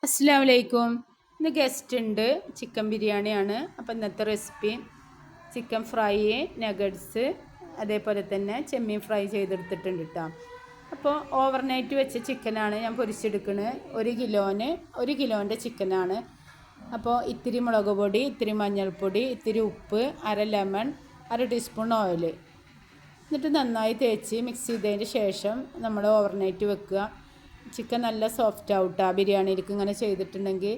അസ്സലാമു അലൈക്കും. ഇന്ന് ഗസ്റ്റ് ഉണ്ട്, ചിക്കൻ ബിരിയാണിയാണ്. അപ്പോൾ ഇന്നത്തെ റെസിപ്പി ചിക്കൻ ഫ്രൈ, നഗറ്റ്സ്, അതേപോലെ തന്നെ ചെമ്മീൻ ഫ്രൈ ചെയ്തെടുത്തിട്ടുണ്ട് കേട്ടോ. അപ്പോൾ ഓവർനൈറ്റ് വെച്ച ചിക്കനാണ് ഞാൻ പൊരിച്ചെടുക്കുന്നത്. ഒരു കിലോൻ്റെ ചിക്കനാണ്. അപ്പോൾ ഇത്തിരി മുളക് പൊടി, ഇത്തിരി മഞ്ഞൾപ്പൊടി, ഇത്തിരി ഉപ്പ്, അര ലെമൺ, അര ടീസ്പൂൺ ഓയിൽ, എന്നിട്ട് നന്നായി തേച്ച് മിക്സ് ചെയ്തതിന് ശേഷം നമ്മൾ ഓവർനൈറ്റ് വെക്കുക. ചിക്കൻ നല്ല സോഫ്റ്റ് ആവട്ടെ. ബിരിയാണിയിലേക്ക് ഇങ്ങനെ ചെയ്തിട്ടുണ്ടെങ്കിൽ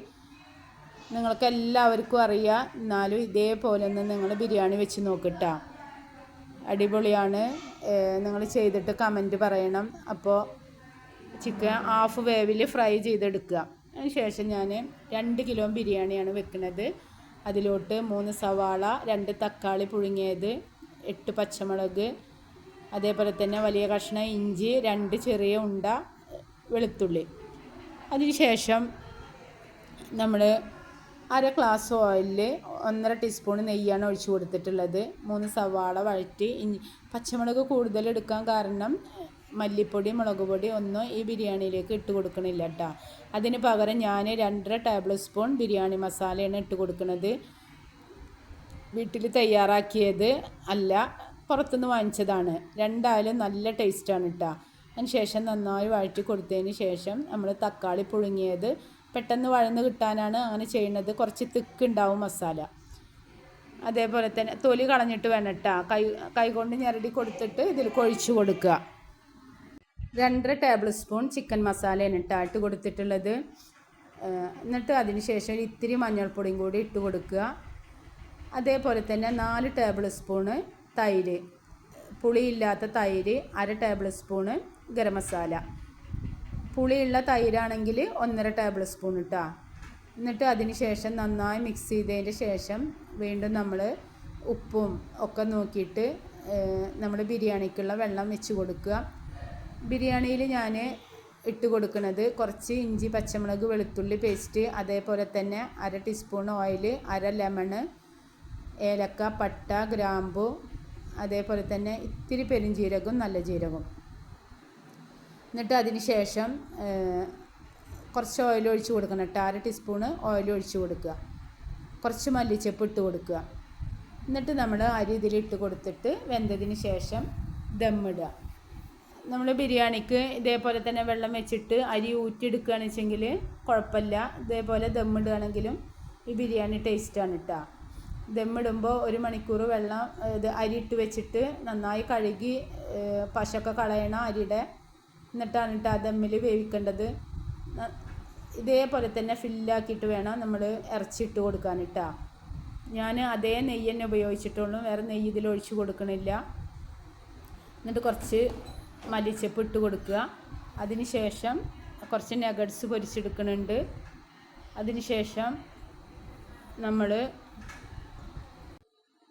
നിങ്ങൾക്ക് എല്ലാവർക്കും അറിയാം. എന്നാലും ഇതേപോലെ ഒന്ന് നിങ്ങൾ ബിരിയാണി വെച്ച് നോക്കിട്ടാ, അടിപൊളിയാണ്. നിങ്ങൾ ചെയ്തിട്ട് കമൻറ്റ് പറയണം. അപ്പോൾ ചിക്കൻ ഹാഫ് വേവിൽ ഫ്രൈ ചെയ്തെടുക്കുക. അതിന് ശേഷം ഞാൻ 2 കിലോ ബിരിയാണിയാണ് വെക്കുന്നത്. അതിലോട്ട് 3 സവാള, 2 തക്കാളി പുഴുങ്ങിയത്, 8 പച്ചമുളക്, അതേപോലെ തന്നെ വലിയ കഷ്ണം ഇഞ്ചി, 2 ചെറിയ ഉണ്ട വെളുത്തുള്ളി. അതിന് ശേഷം നമ്മൾ അര ഗ്ലാസ് ഓയിലിൽ 1.5 ടീസ്പൂൺ നെയ്യാണ് ഒഴിച്ച് കൊടുത്തിട്ടുള്ളത്. 3 സവാള വഴറ്റി, പച്ചമുളക് കൂടുതൽ എടുക്കാൻ കാരണം മല്ലിപ്പൊടി, മുളക് പൊടി ഒന്നും ഈ ബിരിയാണിയിലേക്ക് ഇട്ട് കൊടുക്കണില്ല കേട്ടോ. അതിന് പകരം ഞാൻ 2.5 ടേബിൾ സ്പൂൺ ബിരിയാണി മസാലയാണ് ഇട്ട് കൊടുക്കുന്നത്. വീട്ടിൽ തയ്യാറാക്കിയത് അല്ല, പുറത്തുനിന്ന് വാങ്ങിച്ചതാണ്. രണ്ടായാലും നല്ല ടേസ്റ്റാണ് കേട്ടോ. അതിന് ശേഷം നന്നായി വഴറ്റി കൊടുത്തതിന് ശേഷം നമ്മൾ തക്കാളി പുഴുങ്ങിയത് പെട്ടെന്ന് വഴന്ന് കിട്ടാനാണ് അങ്ങനെ ചെയ്യുന്നത്. കുറച്ച് തിക്കുണ്ടാവും മസാല. അതേപോലെ തന്നെ തൊലി കളഞ്ഞിട്ട് വേണം കേട്ടോ. കൈ കൊണ്ട് ഞെരടി കൊടുത്തിട്ട് ഇതിൽ കൊഴിച്ച് കൊടുക്കുക. 2.5 ടേബിൾ സ്പൂൺ ചിക്കൻ മസാലയാണ് കേട്ടോ ഇട്ട് കൊടുത്തിട്ടുള്ളത്. എന്നിട്ട് അതിന് ശേഷം ഇത്തിരി മഞ്ഞൾപ്പൊടിയും കൂടി ഇട്ട് കൊടുക്കുക. അതേപോലെ തന്നെ 4 ടേബിൾ സ്പൂണ് തൈര്, പുളിയില്ലാത്ത തൈര്, അര ടേബിൾ സ്പൂണ് ഗരം മസാല. പുളിയുള്ള തൈരാണെങ്കിൽ 1.5 ടേബിൾ സ്പൂൺ ഇട്ടാ. എന്നിട്ട് അതിന് ശേഷം നന്നായി മിക്സ് ചെയ്തതിന് ശേഷം വീണ്ടും നമ്മൾ ഉപ്പും ഒക്കെ നോക്കിയിട്ട് നമ്മൾ ബിരിയാണിക്കുള്ള വെള്ളം വെച്ച് കൊടുക്കുക. ബിരിയാണിയിൽ ഞാൻ ഇട്ട് കൊടുക്കുന്നത് കുറച്ച് ഇഞ്ചി, പച്ചമുളക്, വെളുത്തുള്ളി പേസ്റ്റ്, അതേപോലെ തന്നെ അര ടീസ്പൂൺ ഓയിൽ, അര ലെമണ്, ഏലക്ക, പട്ട, ഗ്രാമ്പു, അതേപോലെ തന്നെ ഇത്തിരി പെരുംജീരകവും നല്ല ജീരകവും. എന്നിട്ട് അതിന് ശേഷം കുറച്ച് ഓയിൽ ഒഴിച്ച് കൊടുക്കണം കേട്ടോ. അര ടീസ്പൂണ് ഓയിൽ ഒഴിച്ച് കൊടുക്കുക. കുറച്ച് മല്ലിച്ചപ്പ് ഇട്ട് കൊടുക്കുക. എന്നിട്ട് നമ്മൾ അരി ഇതിലിട്ട് കൊടുത്തിട്ട് വെന്തതിന് ശേഷം ദമ്മിടുക. നമ്മൾ ബിരിയാണിക്ക് ഇതേപോലെ തന്നെ വെള്ളം വെച്ചിട്ട് അരി ഊറ്റിയെടുക്കുകയാണെന്ന് വെച്ചെങ്കിൽ കുഴപ്പമില്ല. ഇതേപോലെ ദമ്മിടുകയാണെങ്കിലും ഈ ബിരിയാണി ടേസ്റ്റാണ് കേട്ടോ. ദമ്മിടുമ്പോൾ 1 മണിക്കൂർ വെള്ളം അരി ഇട്ട് വെച്ചിട്ട് നന്നായി കഴുകി പശയൊക്കെ കളയണം അരിയുടെ. എന്നിട്ടാണ് കേട്ടോ ദമ്മിൽ വേവിക്കേണ്ടത്. ഇതേപോലെ തന്നെ ഫില്ലാക്കിയിട്ട് വേണം നമ്മൾ ഇറച്ചിട്ട് കൊടുക്കാൻ കേട്ടോ. ഞാൻ അതേ നെയ്യ് തന്നെ ഉപയോഗിച്ചിട്ടുള്ളൂ, വേറെ നെയ്യ് ഇതിൽ ഒഴിച്ച് കൊടുക്കണില്ല. എന്നിട്ട് കുറച്ച് മല്ലിച്ചപ്പ് ഇട്ട് കൊടുക്കുക. അതിന് ശേഷം കുറച്ച് നഗറ്റ്സ് പൊരിച്ചെടുക്കുന്നുണ്ട്. അതിന് ശേഷം നമ്മൾ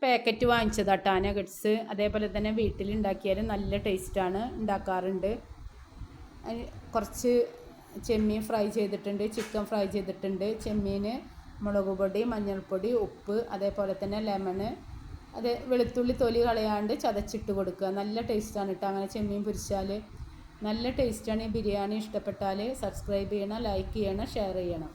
പാക്കറ്റ് വാങ്ങിച്ചതാട്ടോ നഗറ്റ്സ്. അതേപോലെ തന്നെ വീട്ടിലുണ്ടാക്കിയാലും നല്ല ടേസ്റ്റാണ്, ഉണ്ടാക്കാറുണ്ട്. കുറച്ച് ചെമ്മീൻ ഫ്രൈ ചെയ്തിട്ടുണ്ട്, ചിക്കൻ ഫ്രൈ ചെയ്തിട്ടുണ്ട്. ചെമ്മീൻ മുളക് പൊടി, മഞ്ഞൾപ്പൊടി, ഉപ്പ്, അതേപോലെ തന്നെ ലെമണ്, വെളുത്തുള്ളി തൊലി കളയാണ്ട് ചതച്ചിട്ട് കൊടുക്കുക. നല്ല ടേസ്റ്റാണ് കേട്ടോ അങ്ങനെ ചെമ്മീൻ പൊരിച്ചാൽ. നല്ല ടേസ്റ്റാണ്. ഈ ബിരിയാണി ഇഷ്ടപ്പെട്ടാൽ സബ്സ്ക്രൈബ് ചെയ്യണം, ലൈക്ക് ചെയ്യണം, ഷെയർ ചെയ്യണം.